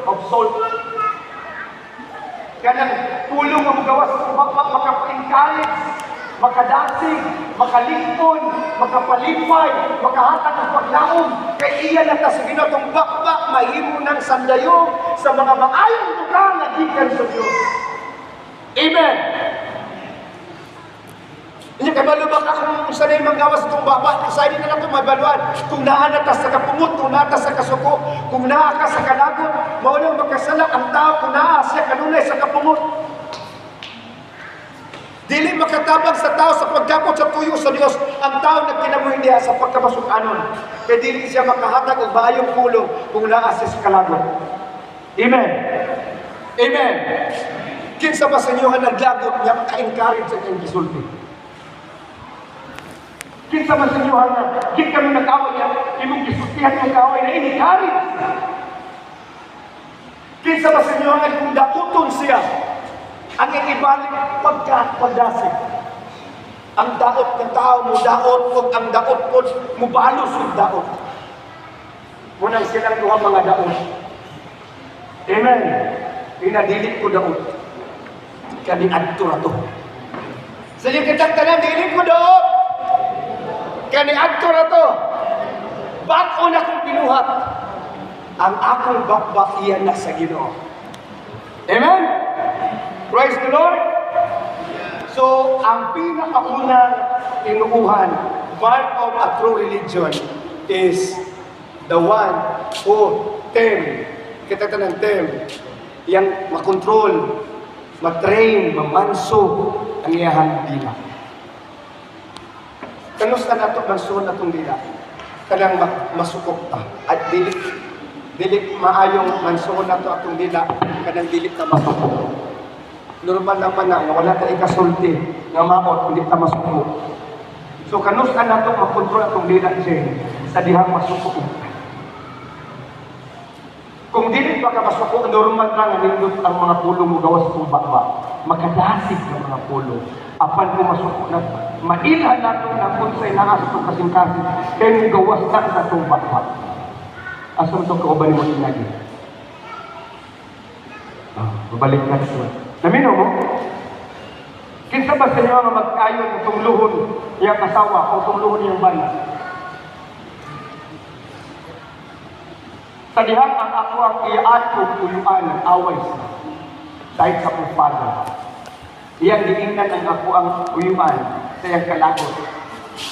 of salt. Kanang pulong ang gawas makapainkalit, makadasig, makalipon, makapalipay, makahatag ng paglaom. Kay iya na ta sa ginatong bakbak, mahimo ng sandayong sa mga maayong lugar na gikan sa Diyos. Amen. Hindi ka malubak akong sanay manggawas itong baba. Kasi hindi na ito mabaluan. Kung naa na ta sa kapungot, kung naa ta sa kasuko, kung naa ka sa kalagot, maunang magkasala ang tao kung naa siya kanunay sa kapungot. Dili makatabang sa tao sa pagdapot sa tuyo sa Diyos ang tao na kinabuhi niya sa pagkamasukanon. Kaya dili siya makahatag o maayong pulong kung naa siya sa kalagot. Amen. Amen. Kinsa ba sa inyo ang naglagot niya maka-encourage sa kanyang gisulti? Kinsa man sa inyo nga, kin kami nag-away niya, imong gisultihan yung kaaway na encourage. Kinsa ba sa inyo nga kung dakuton siya, ang ibalik pagdasig. Ang daot ng tao mo daot o ang daot po mo balos yung daot. Munang silang duha mga daot. Amen. Pinadilit ko daot. Kaniadto na to. Sa iyo kitagtanan, dilit ko daot. Kaniadto na to. Bago na kong pinuhat. Ang akong bakbak iyan na sa Ginoo. Amen? Praise the Lord. So, ang pinakaunang tinuuhan, mark of a true religion, is the one who kita ng yang makontrol, matrain, mamanso ang iyahang dila. Kanusta na ito mansuhon na itong dila? Kanang masukok ta. At dilit maayong mansuhon na ito atong dila, kanang dilit na masukok. Normal naman na, wala tayo kasulti nga maot, hindi ta masuko. So, kanusta na ito makontrol atong dila siya sa dihang masuko. Kung dili pa ka masuko, normal lang nindot ang mga pulong mo gawas itong bakba. Makadasig ng mga pulong. Apan mo masuko na, mailhan na ito na kung sa'y naas itong kasing-kasing, kaya mo gawas na sa itong bakba. Asam itong kauban mo tinagi. Babalik na ito. Namino mo? Kinsa ba sa inyo nga mag-ayon itong luhon niyang asawa o itong luhon niyang bana? Sa dihang ang ako ang iyaan ko tuyuan ng away dahil sa puspada. Iyang diingnan ang ako ang tuyuan sa iyang kalagot.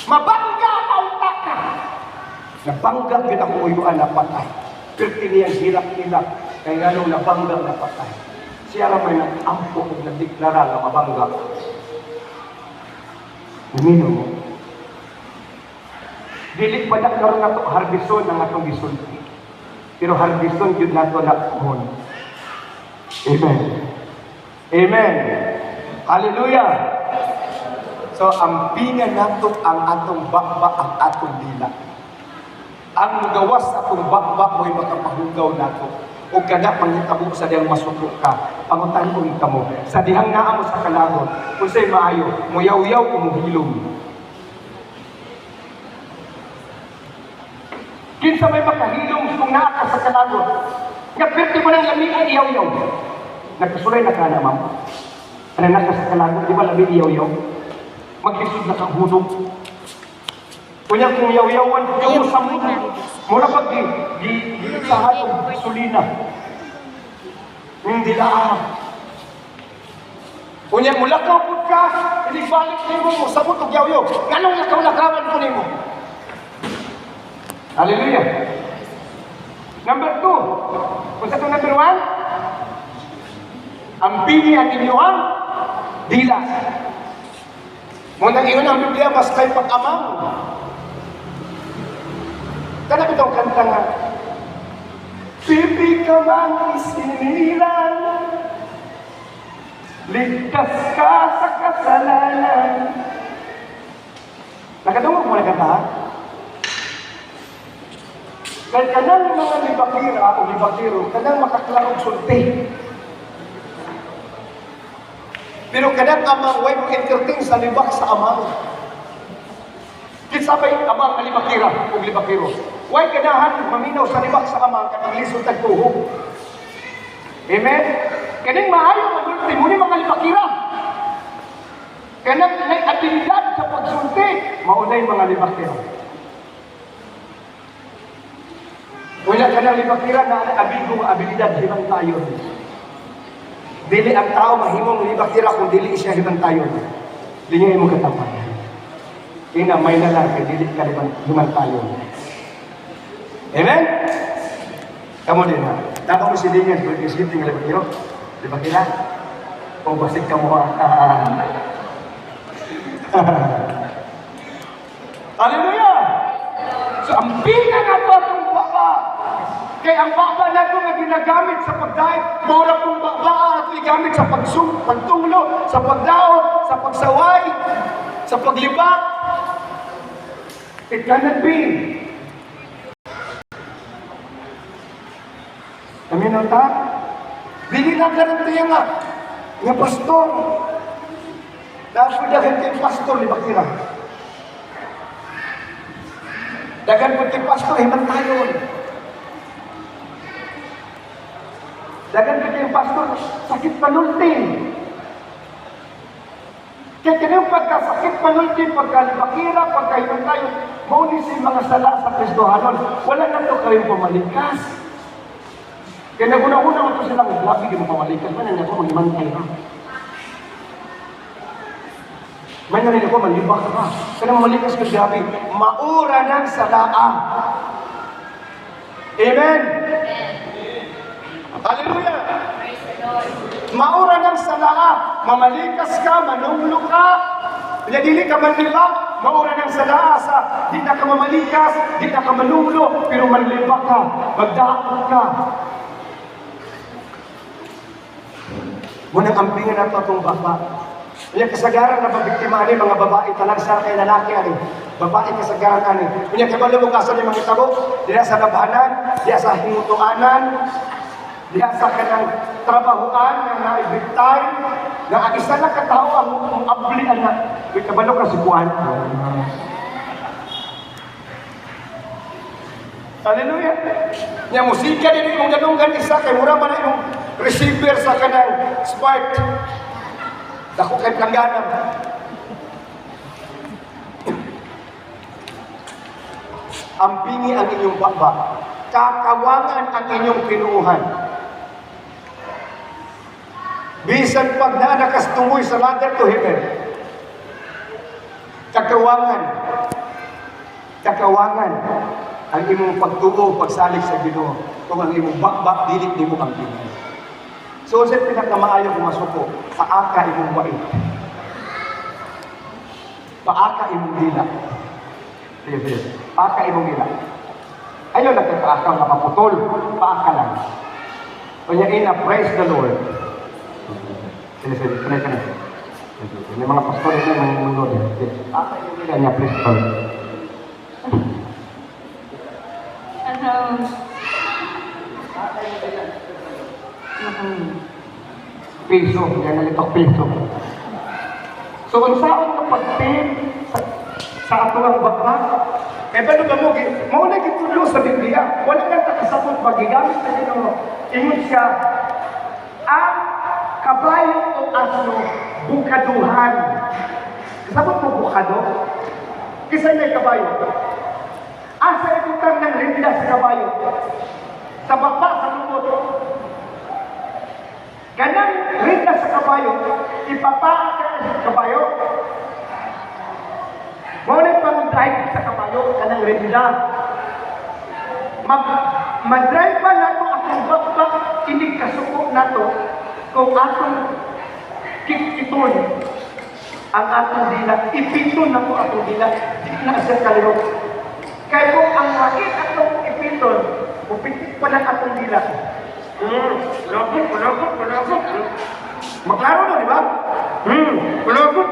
Mabangga ang taka! Nabangga din ako tuyuan na patay. Pero tiniyang hirap-hirap kaya ganong nabangga na patay. Siya naman nag-ampo at nagdeklara na mabangga. Umino mo. Dili pa na karoon na ito harbison ng atong gisulti. Pero harbison yun na ito nakuhon. Amen. Amen. Hallelujah. So, ang pinga nato ang atong bakba, ang atong dila. Ang gawas atong bakba mo'y makapahugaw nato. O kada pangitabo sa diyang masuko ka, pangutan mo ita mo. Sa dihang naa mo sa kalagot, kung sa'y maayo, muyaw-yaw o muhilom. Kinsa may makahilom kung naa ka sa kalagot, nga perti mo ng lamig ay iyaw-yaw. Nagkasulay na ka na, ma'am. Ano na ka sa kalagot, di ba lamig iyaw-yaw? Maglisod na kang hunong. Kunya kung yaw-yawan, yung sa muna. Muna pag gisahan ng gasolina. Hindi na Kunya mula ka po ka, hindi balik niyo mo, sabot og yaw-yaw. Ganong lakaw-lakawan po niyo. Hallelujah. Number 2. Kung sa ito number 1, ang pili at inyuhang dilas. Muna iyon ang Biblia, mas kay pag-amang. Kanang itong kanta nga, pipi ka man isinilan, ligtas ka sa kasalanan. Nakadungog mo na kanta, ha? Kaya kanang mga libakira o libakiro, kanang makaklarong sulti. Pero kanang amang way mo entertain sa libak sa amang. Kisabay amang libakira o libakiro. Way ganahan maminaw sa libak sa amang kanang lisod tagtuhog. Amen? Kaning maayo, magulti mo ni mga libakira. Kanang abilidad sa pagsulti, maunay mga libakira. Wala ka ng libakira na abigong abilidad, himang tayo. Dili ang tao mahimong libakira kung dili siya himang tayo. Dili mo katapan. Kaya may na lang, kaya dili ka himang tayo. Amen? Kamu din ha. Dapat mo silingan, kung isiting libakira. Libakira. O basig ka mo ha. Hallelujah! So, ang pinga na to itong baba. Kaya ang baba na ito na ginagamit sa pagdaig, mura pong baba at igamit sa pagtunglo, sa pagdaot, sa pagsaway, sa paglibak. It cannot be. Kami na ta? Bili na garantiya nga pastor. Dapat dagan kay pastor, di ba kira? Dagan po kay pastor, himan tayo. Dagan po kay pastor, sakit panultin. Kaya kanyang pagkasakit panultin, pagkalibakira, pagkahiman tayo, mauni si mga sala sa Kristohanon. Wala na ito kayong pamalikas. Kaya naguna-una ito silang, labi di mo pamalikas, manan ako, magimantay na. May narinig ko, malibak ka. Kaya malikas ka gabi, maura ng salaa. Amen? Hallelujah! Maura ng salaa. Mamalikas ka, manunglo ka. Dili ka manlibak, maura ng salaa sa di na ka mamalikas, di na ka manunglo, pero manlibak ka, magdaot ka. Munang ampingan na ito itong baba. Kanya kasagaran na pabiktima ani mga babae talagsa kay lalaki ani. Babae kasagaran ani. Kanya kabalo mo kaso ni mga tabo, diha sa labanan, diha sa himutuanan, diha sa kanang trabahoan nga naibitay, nga isa na katao ang ablian na. Kay kabalo ka si Juan. Hallelujah. Nya musika din mong ganunggan isa kay mura man yung receiver sa kanang spark. Dako kay pelangganan. Ampingi ang inyong baba. Kakawangan ang inyong pinuuhan. Bisan pag naanakastumoy sa ladder to heaven. Kakawangan ang imong pagtuo, pagsalig sa Ginoo. Kung ang imong bakbak, dilit di mo ampingi. So, sa pinakamaayo kung masuko, paaka imong wait. Paaka imong dila. Sige. Paaka imong dila. Ayaw lang kay paaka nga maputol. Paaka lang. Kanya ina, praise the Lord. Sige. May mga pastor na may munod. Paaka imong dila niya, praise the Lord. Paaka imong dila. Piso, yan nalitok piso. So, kung saan ka pagpin sa ato ang bakbak, kaya ba mo, mauna gitulo sa Biblia, wala kang takasapot magigamit na Ginoo. Ingon siya, ang kabayo o aso, bukaduhan. Kasapot mo bukado? Kisa niya kabayo. Asa itutang ng rinda sa kabayo? Sa bakbak, sa lumot. Ganang rinda sa kabayo, ipapaan ka sa kabayo. Ngunit pang-drive sa kabayo, kanang rinda. Mag-drive pa na ito atong bakbak, inig kasuko na ito, kung atong kikiton ang atong dila, ipiton na ito atong dila, di na sa kalirot. Kaya kung ang makit atong ipiton, upitik pa na atong dila. Palagot. Maklaro na, di ba? Palagot.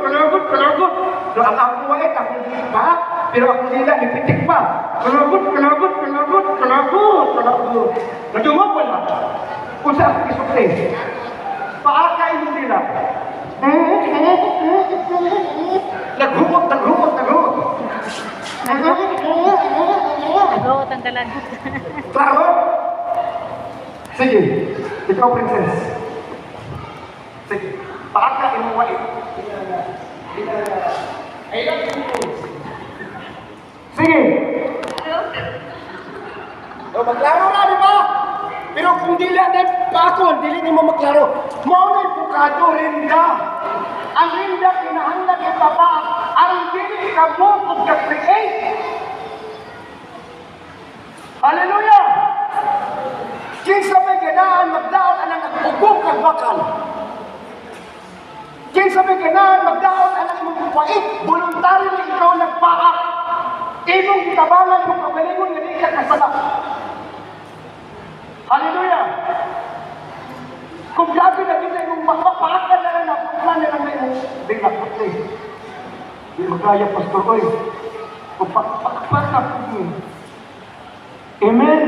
So, ang akuwait, akong pa, pero akong nila, ipitik pa. Palagot. Nadungog mo na. Kung saan akong isukli. Paakain mo nila. Naghumot. Naghumot ang dalagot. Klaro? Sige, ikaw princess. Sige, paaka imong wait. I love you. Sige. O, maklaro na, di ba? Pero kung dili na pakon, dili ni mo maklaro. Mao na bukado rinda. Ang rinda kinahanglan kay baba, ang dili ka mo ug ka-create. Hallelujah! Kinsa may ganahan magdaon anang nagpugong kag bakal. Kinsa may ganahan magdaon anang imong pait, voluntary na ikaw nagpaak. Imong gitabangan mo kabalingon nga di ka kasala. Hallelujah! Kung gabi na kita yung magpapaakan na lang ako, plan na lang na yung biglang pati. Di magkaya, Pastor Oy. Kung pakpakan po. Amen?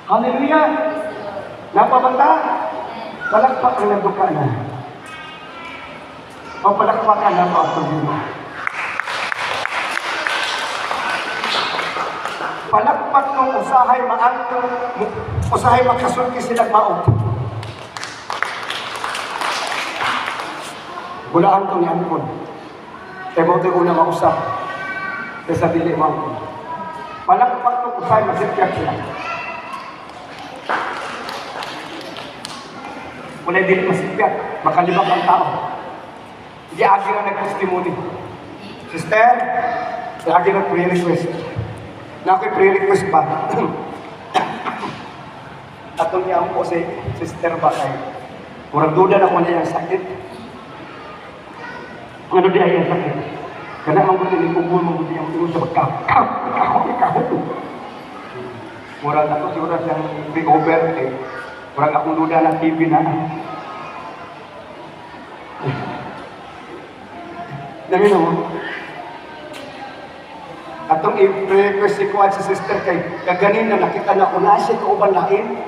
Hallelujah! Napabanta? Palakpak ang nagduka na. O palakpakan na ako ako dito. Palakpak ng usahay maangkong, usahay makasulki silang maot. Bulaan ko ni Angkon. Kaya mo ito una mausap. Kaya sa dili mo Angkon. Palakpak ng usahay masipyak sila. Kung dili masipyak, makalibak ang tao. Hindi agi na nag-testimony. Sister, agi na pre-request. Na ako'y pre-request ba? Atong niya po si Sister ba kay murag duda na ko niya yung sakit. Ano di ay yung sakit? Kana ang gusto ni Kubul mo gusto niyang tulong sa magkakaw. Murag ako siguro siyang big over kay murag akong duda ng TV na. Dami na mo. Atong i-request si Kuwan si Sister kay kaganin na nakita na ko na siya kauban lain.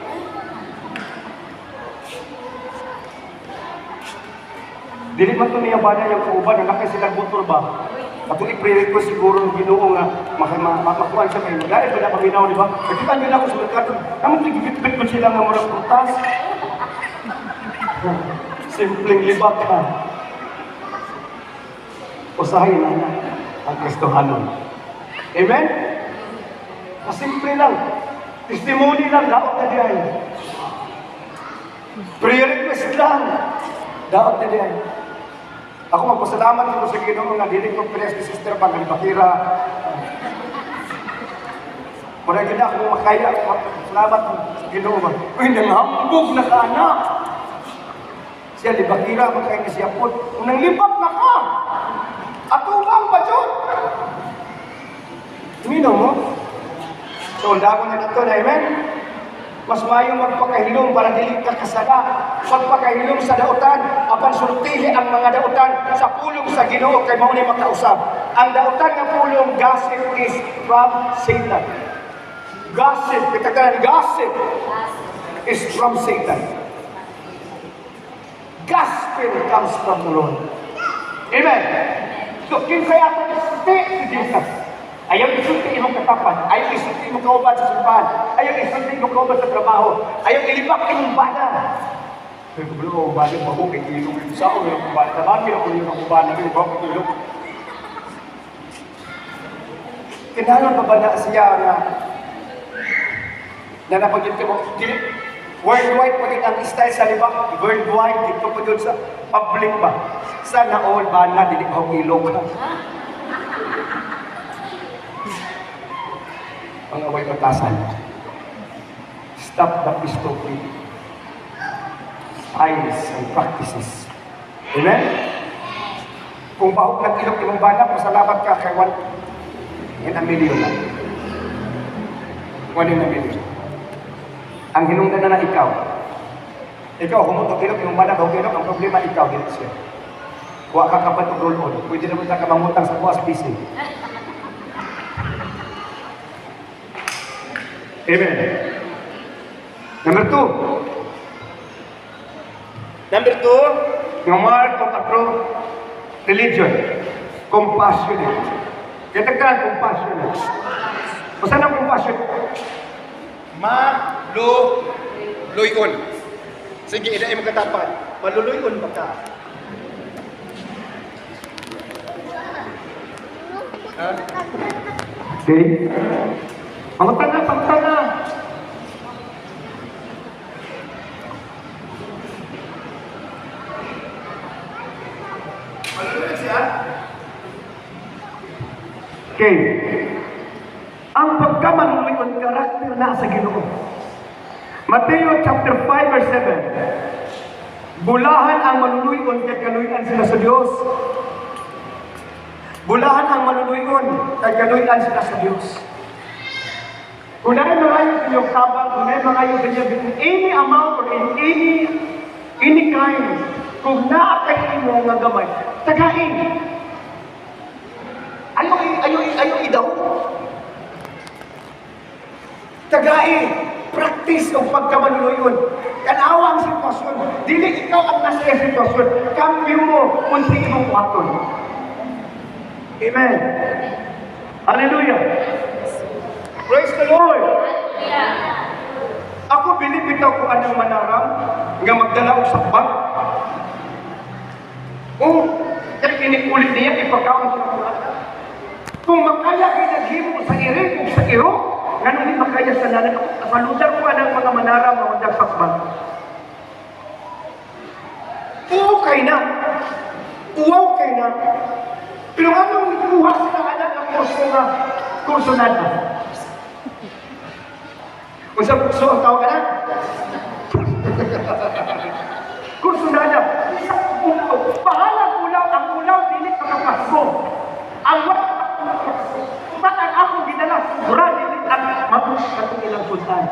Dili man ito niya ba na yung kauban na nakay silang motor ba? Atong i-request siguro ng Ginoo nga makakuan siya kayo. Dahil ba na paminaw, di ba? Nakita nyo na ako sa merkado. Naman tigibit-bit ko sila nga murang prutas. Simpleng libak ha. Usahin na na ang Kristohanon. Amen? Kasimple lang. Testimony lang, daot na diyan. Prayer request lang, daot na diyan. Ako magpasalamat ko sa Ginoo nga dili ko press ni Sister Pagkalibakira. Kung hindi ako makaya, salamat sa Ginoo. Uy, nanghambog na ka, anak. Siya, libakira, makaya ni siya po. Kung nanglipat na ka, atubang ba dyan? Minaw mo? So, dago na ito na, amen? Mas mayo magpakahilom para dili ka kasada. Magpakahilom sa dautan, apan sultihi ang mga dautan sa pulong sa Ginoo kay mao ni makausap. Ang dautan nga pulong, gossip is from Satan. Gossip, kita gossip is from Satan. Gospel comes from the Lord. Amen? So, kinsay ato stick to Jesus. Ayaw isulti imong katapan. Ayaw isulti imong kauban sa simbahan. Ayaw isulti imong kauban sa trabaho. Ayaw ilibak imong bana. Kaya kung ko bana, bago kay ilong yung sao, yung bana. Naman, kaya kung yung bana, yung bago kay ilong. Kinalang pa ba na siya na napagin ka mo, worldwide pa rin ang style sa libak. Worldwide, dito pa doon sa public ba. Sana all bana, dili pa ilong ka. Ang away batasan. Stop the pistol styles and practices. Amen? Kung bahok ng ilok imong bana, pasalamat ka kay 1 in a million lang. 1 in a million. Ang hinungdan na ikaw. Ikaw, humutok ilok imong bana, bahok ilok, ang problema ikaw, dito siya. Huwag ka kapatid roll-on. Pwede naman ka mamutang sa buwas busy. Amen. Number 2. Number 2, ng mark of a true religion. Compassionate. Katagdahan, compassionate. O saan ang compassionate? Maluloy. luyon. Sige, ina mo katapan. Maluluyon ba ka? Ha? Okay. Pangtana. Maluluyon siya? Okay. Ang pagkamaluluyon, karakter na sa Ginoo. Mateo chapter 5 verse 7. Bulahan ang maluluyon kay kaluyan sila sa Diyos. Bulahan ang maluluyon kay kaluyan sila sa Diyos. Kung na mga sa iyong tabang, kung na mga sa iyong in any amount or in any kind, kung naakay mo nga gamay, tagain. Ayaw idaw. Tagain. Practice ng pagkamaluluyon. Kanawa ang sitwasyon. Dili ikaw ang nasa sitwasyon. Kambyo mo kung sa imong waton. Amen. Hallelujah. Praise the Lord. Ako binibitaw ko anong manaram nga magdala og sakbang. Kaya pinikulit niya ipagkaon sa mga. Kung makaya kinagimo sa iring o sa iro, ganun din makaya sa nanan. Saludar ko anang mga manaram na magdag sakbang. Uwaw kay na. Pero anong ikuha sila anak ng kurso na. Kung sa kurso ang tawag anak? Kurso na. Bahala ulaw. Ang ulaw dilit makapasko. Ang bakit ako ginala sobra dilit ang matus katong ilang sultan.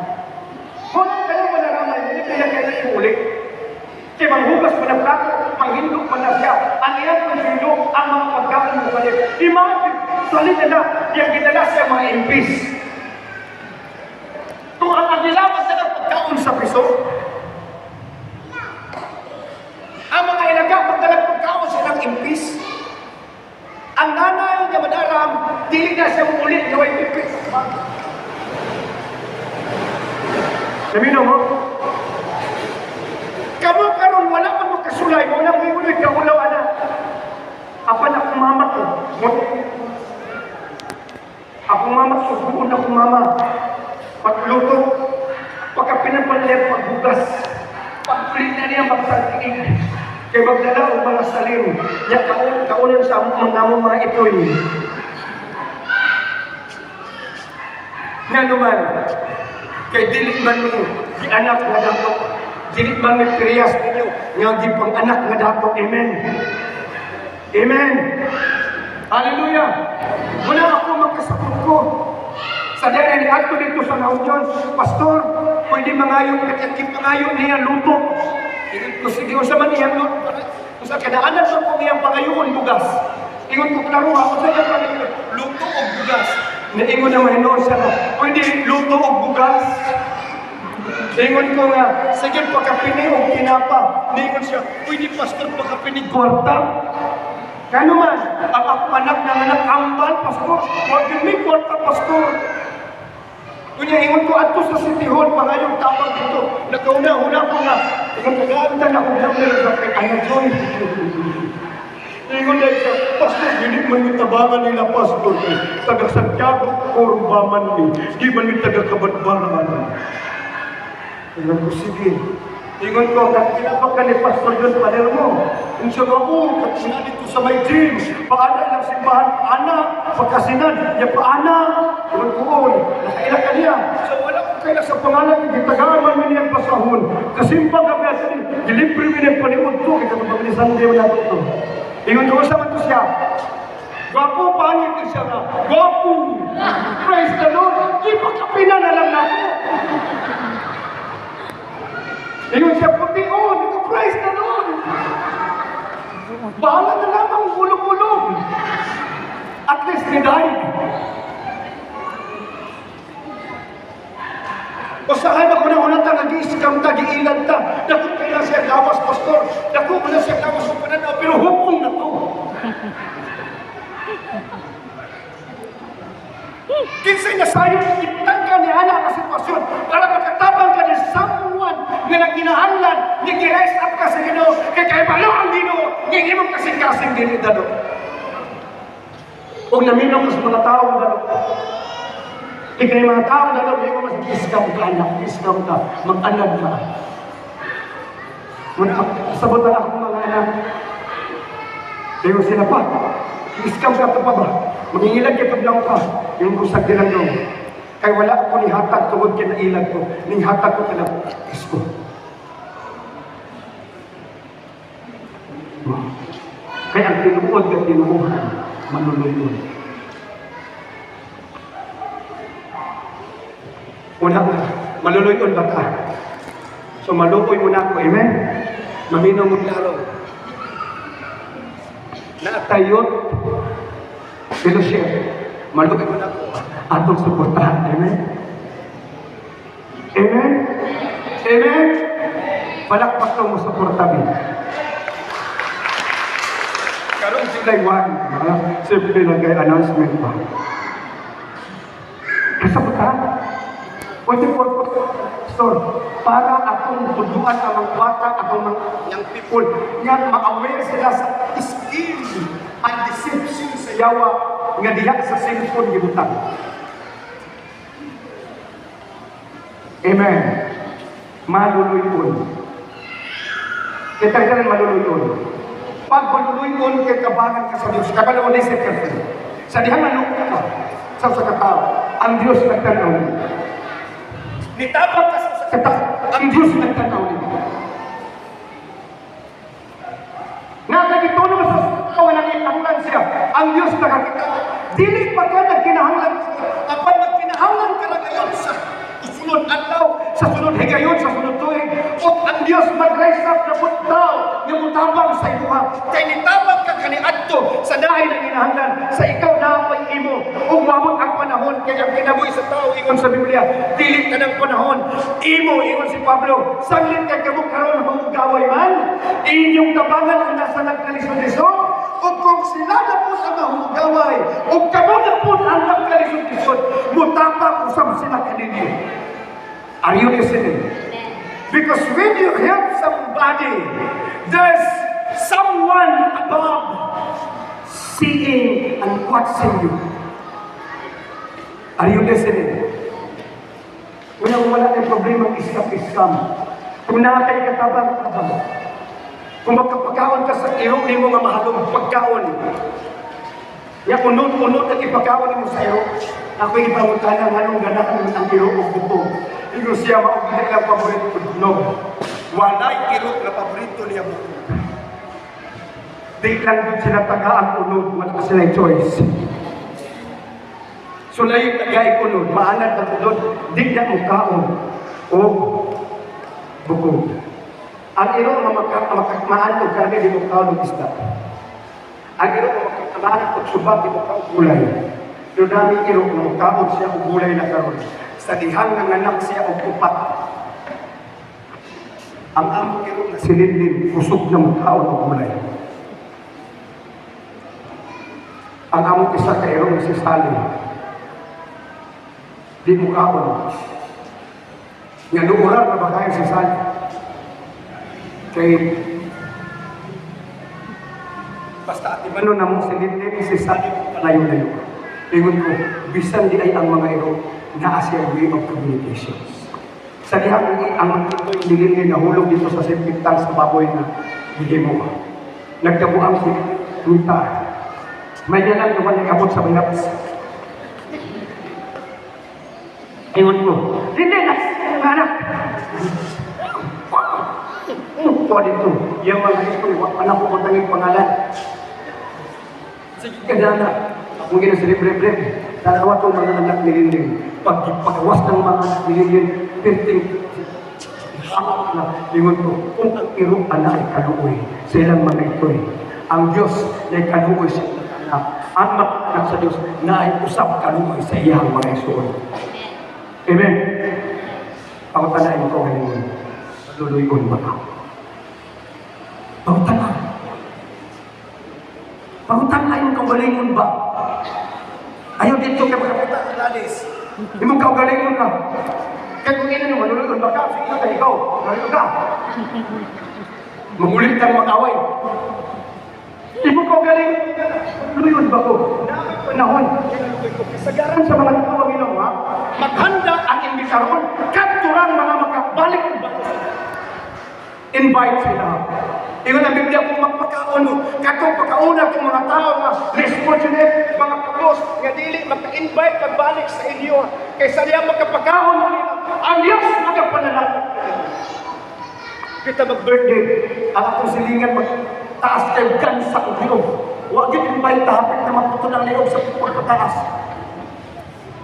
Kung kayo malaraman, hindi kaya ulit. Kaya manghugas pa ng plato, manghindog pa na siya. Ang iyang pagsindo, ang mga pagkain mo kalit. Imagine, salita na, yung ginala siya mga impis. Kung ang agilawas na ng pagkaon sa piso, ang mga ilaga, magdalag pagkaon silang impis. Ang nanay niya madaram, dili na siya ulit na may impis. Sabihin mo, kamu karon wala pa magkasulay mo na may ulit ka ulaw ana. Apan akong mama ko. Akong mama susuon akong mama. Pagluto, pagkapinapalit pagbugas. Pagkulit na niya magsaging. Kay magdala o mga salim. Ya kaunan sa mga itoy. Nga naman, kay dilit man mo, di anak nga dato. Dilit man may priyas ninyo, nga di pang anak nga dato. Amen. Amen. Hallelujah. Muna ako magkasapot ko. Sa dere ni Ato dito sa Naunyon, Pastor, pwede mangayon, kanyang pangayon niya luto. Kung sige ko sa maniyang luto, kung sa kadaanan sa kong iyang pangayon, bugas. Ingon ko klaro ako sa iyang pangayon, luto o bugas. Naingon na mahinoon siya na, pwede luto o bugas. Naingon ko nga, sige pagkapini o kinapa. Naingon siya, pwede Pastor pagkapini kwarta. Kano man, ang ako anak ng anak ambal, Pastor, huwag yun may kwarta, Pastor. Kunya ingon ko ato sa City Hall, pangayong tapang dito. Nagkauna-una ko nga, ingon kagaantan ako lang meron sa kay Ana Joy. Ingon na siya, Pastor, hindi man yung tabangan nila, Pastor. Taga Santiago, Orbaman ni. Di man yung taga Kabadbaran. Ingon ko, sige. Ingon ko, kinapag ka ni Pastor John Palermo. Ingon siya ako, katina dito sa may gym. Paana lang simbahan, paana. Pagkasinan, niya paana. Ingon ko, nakaila ka niya. So wala ko kaila sa pangalan, gitagaan man min niyang pasahon. Kasimpang kami asin, dilibre min niyang paniod to. Kita mapabilisan din na ito. Ingon ko, saan ito siya? Gwapo, pangit ko siya nga. Gwapo! Praise the Lord! Di pa kapinan na lang na ako. Ingon siya, puti-on! Ito, praise the Lord! Bahala na lamang ulog-ulog. At least he died. Usahay ako na unang nag-iiskam ta, giilan ta. Dako kailan siya gawas, Pastor. Dako ko na siya gawas sa pananaw, pero hukong na to. Kinsay na sa'yo, itang ka ni Ana ang sitwasyon para makatabang ka ni someone nga nagkinahanglan, nga gi-rise up ka sa Ginoo, kay balo ang Ginoo, nga imong kasing-kasing dili dalo. Huwag naminaw ka sa mga tao dalo. Kaya mga tao dalo, hindi mo mas-discount ka, anak, discount ka, mag-anad ka. Sabutan ako mga anak. Sayo sila pa, discount ka ito pa ba? Mangingilag kayo paglaw ka, yung busag nilang doon. Kaya wala ako nihatag tungod kaya na ilag ko, nihatag ko kaya na isko. Kaya ang tinuod at tinuuhan, manuluyon. Una, maluluyon ba ka? So malukoy muna ako, amen? Maminaw mo klaro. Naatayot, fellowship, malukoy muna ako. Atong suportahan, amen? Amen? Amen? Palakpak lang mo suportahan. Karong July 1, simple lang kayo announcement pa. Kasabutan, 24 store, para akong tuduan ang mga bata, akong mga young people, yan ma-aware sila sa skill and deception sa yawa nga diha sa cellphone gibutan. Amen. Maluluyon. Kita rin maluluyon. Pag maluluyon kay kabangan ka sa Diyos, kabalaw na isip ka sa dihan maluluyon ka sa katao, ang Diyos nagtanaw niya. Nitabang ka sa katao, ang Diyos nagtanaw niya. Nakagitulong sa katao na nagkinahanglan siya, ang Diyos nakakita. Dili pa ka nagkinahanglan ka, kapag nagkinahanglan ka na ngayon sa sunod adlaw, sa sunod higayon, sa sunod tuig, o ang Diyos mag-rise up na puntaw, yung mutabang sa ibuha. Kaya nitabang ka kaniadto sa dahil na kinahanglan, sa ikaw na apoy imo, o wamot ang panahon, kaya ang kinabuhi sa tao, ingon sa Biblia, dilit ka ng panahon, imo, ingon si Pablo, sanglit ka kamong karoon ng gaway man, inyong tabangan ang nasa nagkalisod-lisod, o kung sila na po sa mahugaway, o kamo na po ang nagkalisod-lisod, mutabang usap sila kanini. Are you listening? Because when you help somebody, there's someone above seeing and watching you. Are you listening? Wala tayong problema ng iskap-iskam. Kung nakatay katabang-tabang, kung magkapagkaon ka sa irong mo nga mahalong pagkaon, ya unod-unod at ipagkaon mo sa iro, ako'y ipanguntahan ng halong ganahan ng iro o bubong. Ino siya maugli ang paborito ko no. Walay kirot na paborito niya mo. Di lang doon sila tagaan unod, wala sila choice. So layo tagay unod, maanad na unod, di na mukaon o bukong. Ang iro na makakmaan o karga di mukaon ng isda. Ang iro na makakmaan o subat di mukaon gulay. Pero dami iro na mukaon siya o gulay na karon. Sa dihang ng anak siya o upat. Ang among iro na silindin, kusog na mukhaon o gulay. Ang among isa ka iro na si Stalin, di mukhaon. Nga luuran na ba kayo si Stalin? Kay basta ati mano na mong silindin, si Stalin palayo-layo. Ingon ko, bisan di ay ang mga iro na as your way of communications. Sa dihang ang ito'y nilingin na hulog dito sa septiktal sa baboy na hihimo. Nagdabuang si Tuta. May nalang naman ay abot sa mayat. Ewan ko, hindi na, anak. Ito dito, yung mga ito, anak ko matanging pangalan. Sige ka na anak. Kung ginasirip-rip-rip, dalawa itong mga anak nilinding. Pagkawas ng mga anak nilinding, pinting, hamap na, lingon ko, kung ang irong anak ay kaluoy, sa ilang mga ito'y, ang Diyos na kaluoy sa anak, ang makanak sa Diyos na ay usap kaluoy sa iyang mga isuon. Amen? Pagkatanain ko ngayon, maluluyon ba ka? Pagkatanain. Pagkatanain kang balingon ba? Ayaw dito kay makapita ang lalis. Di mo kaugalingon ka. Kaya kung ina naman, nulunod ba ka? Sige ka, ikaw. Nulunod ka. Magulit kang mag-away. Di mo ko galing. Nulunod ba ko? Panahon. Kasagaran sa mga tao ang ginawa, maghanda ang imbitaron, kapturang mga makabalik. Invite sila. Ingon ang Biblia kung magpakaon mo, katong pagkauna kung mga tao nga less fortunate, mga pulos, nga dili maka-invite pagbalik sa inyo, kaysa niya magkapakaon mo nila, ang Diyos magkapanalangin. Kita mag-birthday, ang akong silingan magtaas kayo gansa o liog. Huwag yun invite tahapit na maputo ng liog sa pagpataas.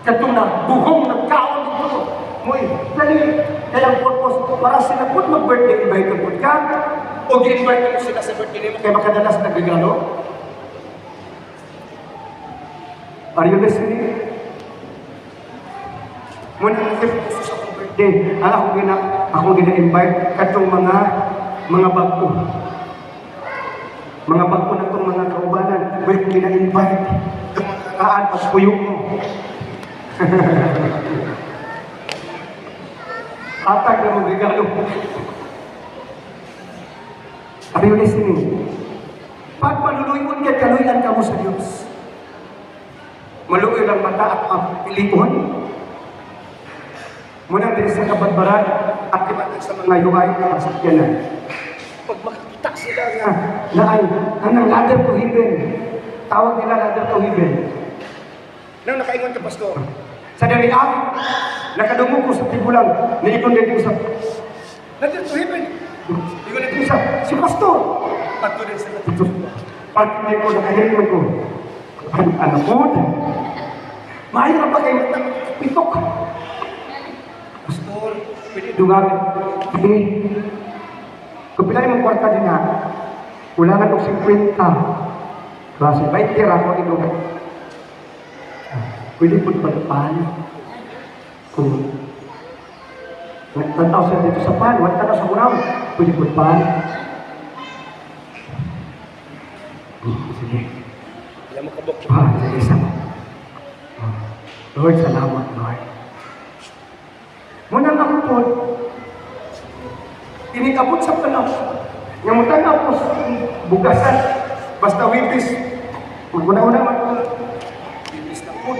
Katong na buhong nagkaon dito. Moy, dali, kayang purpose, para sila po mag-birthday, invite po ka, o gi-invite mo sila sa birthday mo, kaya makadalas nagregalo. Are you listening? Muna nag-focus sa akong birthday, ako gina-invite katong mga bago. Mga bago na itong mga kaubanan, huwag gina-invite. Itong mga karaan, pagpuyo mo. Atag na mag-regalo. Are you listening? Pag maluluyon ka, kaluyan ka mo sa Diyos. Maluoy lang mata at ang pilipon. Muna din sa kabadbaran at ibanan sa mga UI na masakyanan. Pag makikita sila nga, anong ladder to heaven. Tawag nila ladder to heaven. Nang nakaingon ka, Pastor, sa dali nakadungog ko sa tigulang, naikon din ko sa ladder to heaven. Ikon din ko sa, si Pastor. Pagto din sa ladder. Pag hindi ko nakahirin ko, ano po? Maayon na ba kayo pitok? Pastor, pwede dungagan. Hindi. Kung pinay mong kwarta din ha, ulangan og 50. Kasi 20 ako inugan. Pwede po pagpan. Kung nagtataw siya dito sa pan, wala ka sa kunaw, pwede po pan. Sige. Alam mo kabok. Sige, isa mo. Lord, salamat, Lord. Muna ako po, inikabot sa panahon. Ngamutan ako sa bugasan, basta wipis. Maguna-una man po, wipis na po.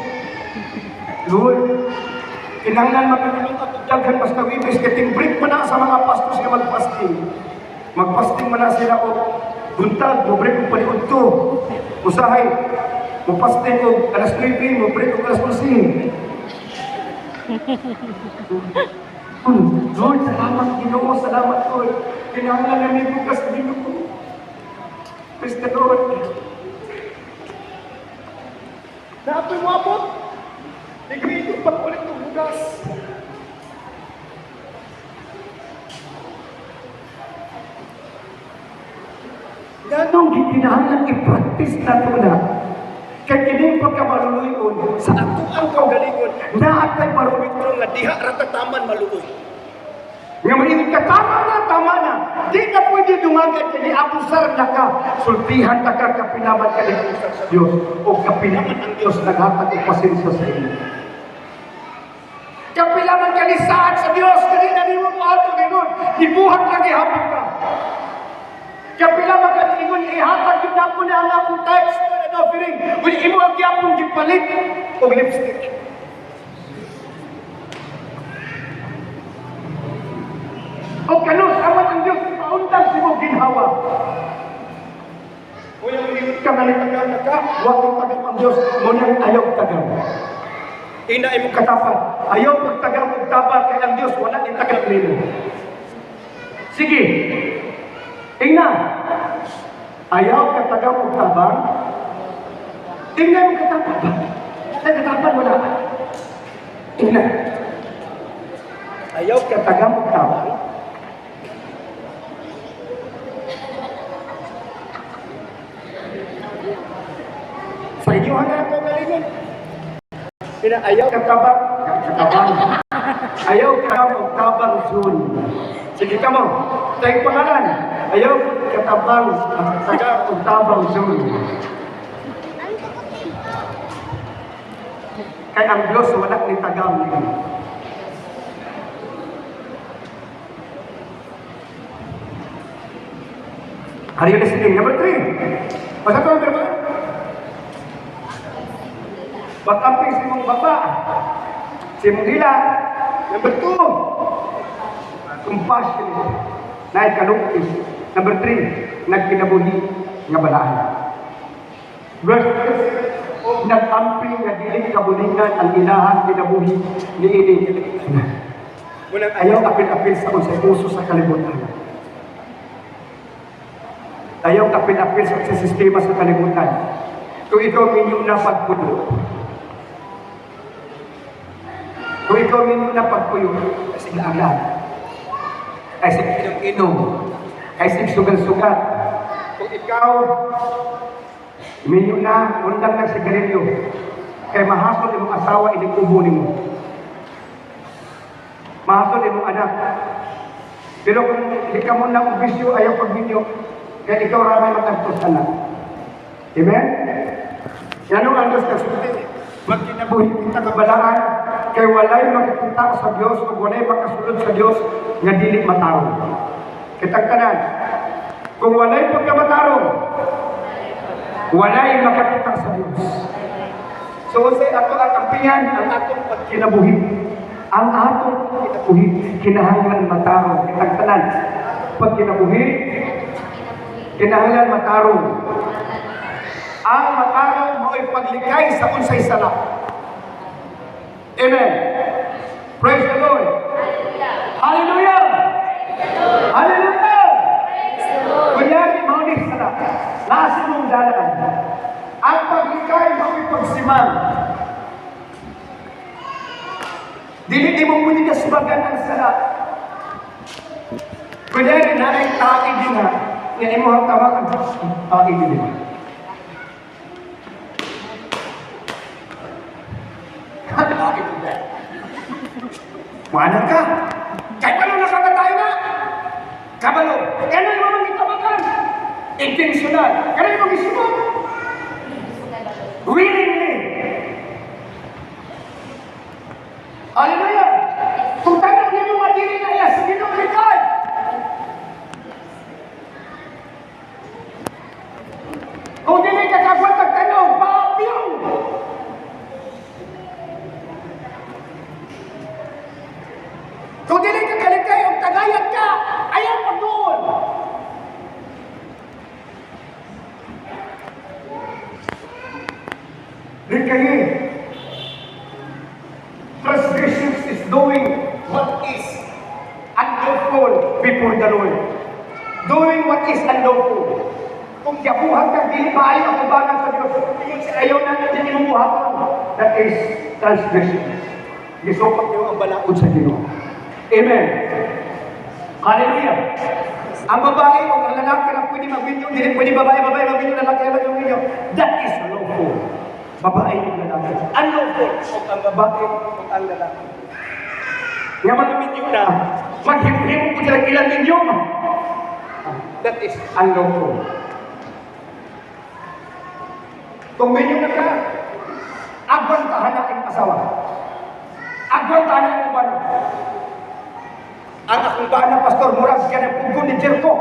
Lord, kinanglan magkakalang kapagdaghan basta wipis, kating break pa na sa mga pastos na magpasting. Magpasting man na sila o buntag, mabreak ko palikod to. Usahay, mapasting ko alas 9, mabreak ko alas 11. Lord, salamat Ginoo, salamat Lord. Kinahanglan namin bukas dito ko. Praise the Lord. Naapoy mo abot. Igrito pa ulit ng bukas. Ganong gikinahanglan i-practice na ito na. Kaya kining pagkamaluluyon sa ato ang kaugalingon na atay marumikro nga diha ratataman maluoy. Nga mainit ka, tama na. Di na pwede dumagat ka, di abusar na ka. Sultihan na ka, kapinaman ka ng abusar sa Diyos. O kapinaman ang Diyos naghatag o pasensya sa inyo. Kapilaman ka ni saad sa Diyos, kasi naniwag mo ato ginon. Ibuhat lagi hapon ka. Kapilaman ka ni ingon, ihatag yun ako na ang akong text na offering. Kung imo ang yapong gipalit o lipstick. O kanos, awan ang Diyos, paundang si mo ginhawa. Kung yung liwit ka, nalitagal na ka, huwag mong tagap ang Diyos, ngunang ayaw tagap. Ina imong katapat, ayaw pagtagap og tapa kay ang Diyos, wala itagap nimo. Sige, ina, ayaw katagap og tabang, ina imong katapat ba? Katapan wala ba? Ina, ayaw katagap og tabang, sa inyo hanggang ako galingon. Ayaw katabang. Ayaw katabang June. Sige ka mo. Tayong pangalan. Ayaw katabang katabang June. Kaya ang Diyos wala ni tagam niyo. Are you listening? Number 3. Basta ito ang number 1. Pag-amping si mong baba, si mong hila. Number 2. Compassion. Na ikalukis. Number 3. Nagkinabuhi nga balaan. Verse 6. Nag-amping nga diling kabulingan ang ilahan kinabuhi ni ini. Walang ayaw apil-apil sa unsay puso sa kalibutan. Ayaw apil-apil sa sistema sa kalibutan. Kung ikaw minyo na pagpuyo, kung ikaw minyo na pagpuyo, kasi laalan, ay sa inom-inom, ay sa sugal-sugal. Kung ikaw minyo na, undang ng sigarilyo, kay mahasol imong asawa, inikubo nimo. Mahasol imong anak. Pero kung hindi ka mo na bisyo, ayaw pag-minyo, kaya ikaw ramay matagtos anak. Amen? Yan ang Diyos kasulti. Magkinabuhi kita kabalaan, kay walay makikita sa Diyos, o walay makasulod sa Diyos, nga dili matarong. Kitagtanan, kung walay pagkamatarong, walay makakita sa Diyos. So, sa ato ang kampiyan, ang atong pagkinabuhi. Ang atong kinabuhi, kinahanglan matarong. Kitagtanan, pagkinabuhi, kinahanglan matarong. Ang matarong mo'y paglikay sa unsay sala. Amen. Praise the Lord. Hallelujah. Hallelujah. Kunyari, maulit sala. Nasa mong dalaan. Ang paglikay mo'y pagsimang. Dili mo pwede ka subagan ang sala. Kunyari, nanay tae din ha. Yan mo ang tawakan. Tae din ha. Mana ka? Kahit ano nakakatayo na? Kabalo. Kaya na naman ang itawakan. Intentional. Kaya na naman isunod. Willingly. Hallelujah. Kung tanong niyo mga diri na iya, sige nung likod. Kung dili ka kagwat ang tanong, paapiyong. Kung dili ka kalikay o tagayat ka, ayaw pa doon. Likayi. Transgressions is doing what is unlawful before the Lord. Doing what is unlawful. Kung yabuhan ka, dili ba ayaw ang kubangan sa Diyos? Kung ayaw na hindi mo buhatan, that is transgression. Gisopag niyo ang balaod sa Diyos. Amen. Hallelujah. Ang babae o ang lalaki na pwede mag-winyo, hindi pwede babae mag-winyo, lalaki mag-winyo. That is lawful. Babae yung lalaki. Unlawful o ang babae o ang lalaki. Nga mag-winyo na, maghimhim ko sila ilang winyo. That is unlawful. Kung winyo na ka, agwan tahan aking asawa. Agwan tahan aking bana. Ang akong bana, Pastor, murag ka ng pugo ni Jericho.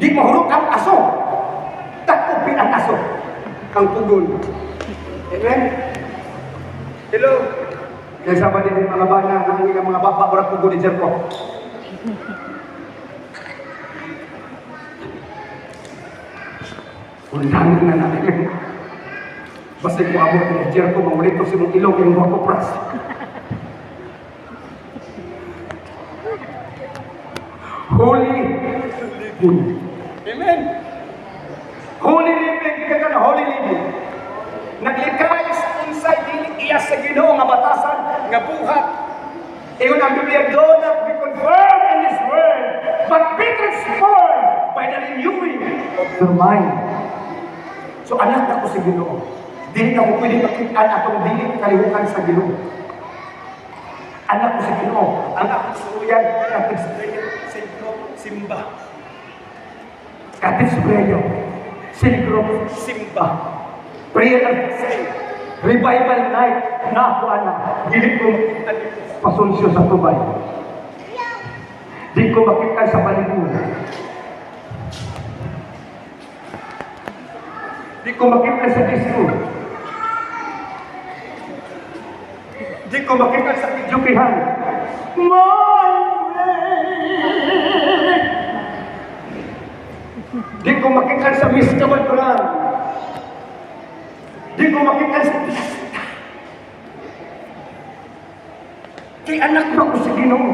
Di mahurog ang aso. Takupin ang aso. Ang pugon. Amen? Hello? Kaya sama din yung mga bana, ang ilang mga baba, murag pugo ni Jericho. Undangan na natin. Basta ko abot ni Jericho, mangulito si mong ilong yung mga kupras. Holy living. Amen. Holy living, kaya na holy living. Naglikay sa unsay dili iya sa Ginoo nga batasan nga buhat. Ingon ang Biblia, do not be confirmed in this world, but be transformed by the renewing of your mind. So anak na ko sa Ginoo. Dili na ko pwede makitaan atong dili kalihukan sa Ginoo. Anak ko sa Ginoo. Ang akong suruyan, Simba. Katis prayer. Silgro Simba. Prayer of faith. Revival night. Na ako anak. Dili ko makita pasonsyo sa tubay. Di ko makita sa balibunan. Di ko makita sa Facebook. Di ko makita sa videokihan. Di ko makita sa Miss Kamalpuran. Di ko makita sa piyesta. Di anak mo ko sa Ginoo.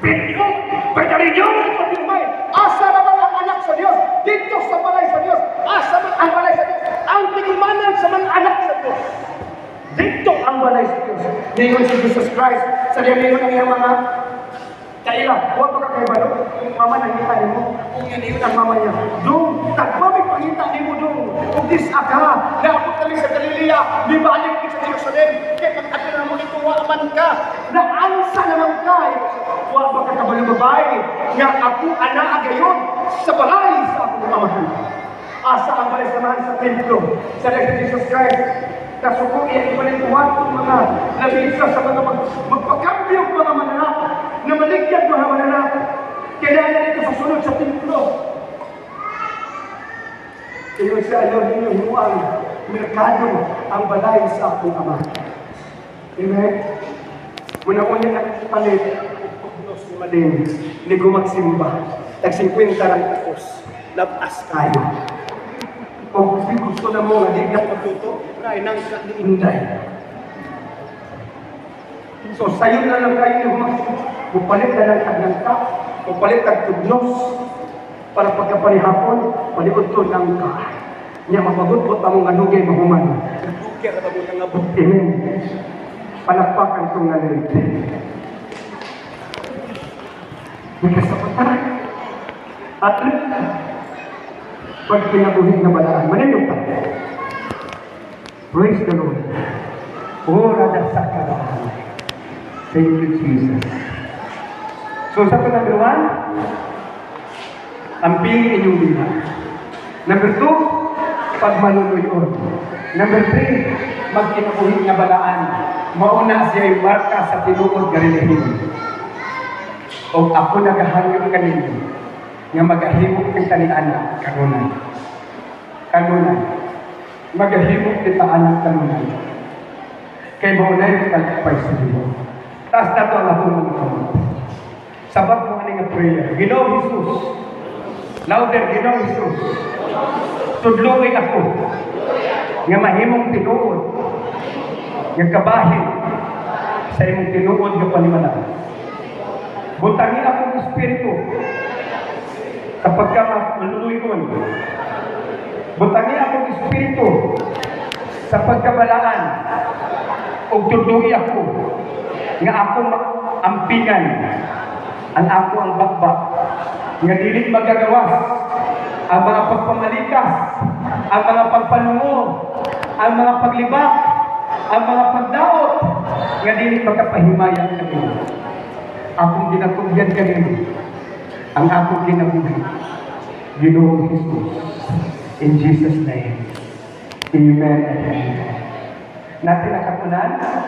Pero, pagkarinyo, pagkarinyo, asa naman ang anak sa Diyos, dito sa balay sa Diyos, asa man ang balay sa Diyos, ang tingmanan sa mga anak sa Diyos. Dito ang balay sa Diyos. Ngayon si Jesus Christ, sa diyan ang iyang mga kaila, huwag mo ka kayo ba doon? Yung mama nakita niyo mo, kung yan yun ang mama niya. Doon, tagmamit pakita niyo mo doon. Kung disaka, naabot kami sa Galilea, di balik sa Jerusalem, kaya pag-ato na mo ito, waaman ka, naansa naman ka. Huwag ba ka kabalong babae, nga ako anaa gayon sa balay sa akong mamahan. Asa ang balay samahan sa templo, sa Lord Jesus Christ, kasuko iyan ipalintuhan kong mga labisa sa mga magpakambyo mga mananap na maligyan mga mananap. Kailangan ito sa sunod sa templo. Kaya sa alaw ninyo himuang merkado ang balay sa akong ama. Amen? Muna-una na palit, pagbunos ni Madin, ni gumagsimba, tag-50 rang takos, labas kayo. O gusto na mo nga, di na pagluto, na inangkat ni Inday. So, sayo na lang kayo yung mupalit na lang tagnangka, mupalit tagtugnos, para pagkapanihapon, palikod to ng ka. Niya mapagutot ang mga nugay mahuman. Nagdukir na mga ngabot. Amen. Palakpakan itong nalit. May kasakutan. At pag pinabuhin na balaan, maninong pa. Praise the Lord. Ora da sakaraan. Thank you, Jesus. So, sa number 1, ampingin inyong bilang. Number 2, pagmanunuyon. Number 3, magkinabuhin nga balaan. Mauna siya yung marka sa tinuod garilehin. O ako nagahangyo kanino, nga magahimok kita ni anak, kanunan. Kanunan. Magahimok kita anak, kanunan. Kaya mauna yung kalipay sa Diyos. Taas na ito ang akong mga kamot. Sabat mo nga prayer. Ginoong Jesus. Louder, Ginoong Jesus. Tudlungin ako. Nga mahimong tinuod. Nga kabahin. Sa imong tinuod nga panimanan. Butangin akong espiritu. Kapag ka maluluy ko. Butangin akong espiritu. Sa pagkabalaan. O tudlungin ako. Nga akong ampingan. Ang ako ang bakbak. Nga dilit magagawas. Ang mga pagpamalikas. Ang mga pagpanungo. Ang mga paglibak. Ang mga pagdaot. Nga dilit magkapahimayan kami. Akong ginatugyan kanino. Ang akong ginabuhi. Ginoong Jesus. In Jesus' name. Amen and amen. Natin nakatunan.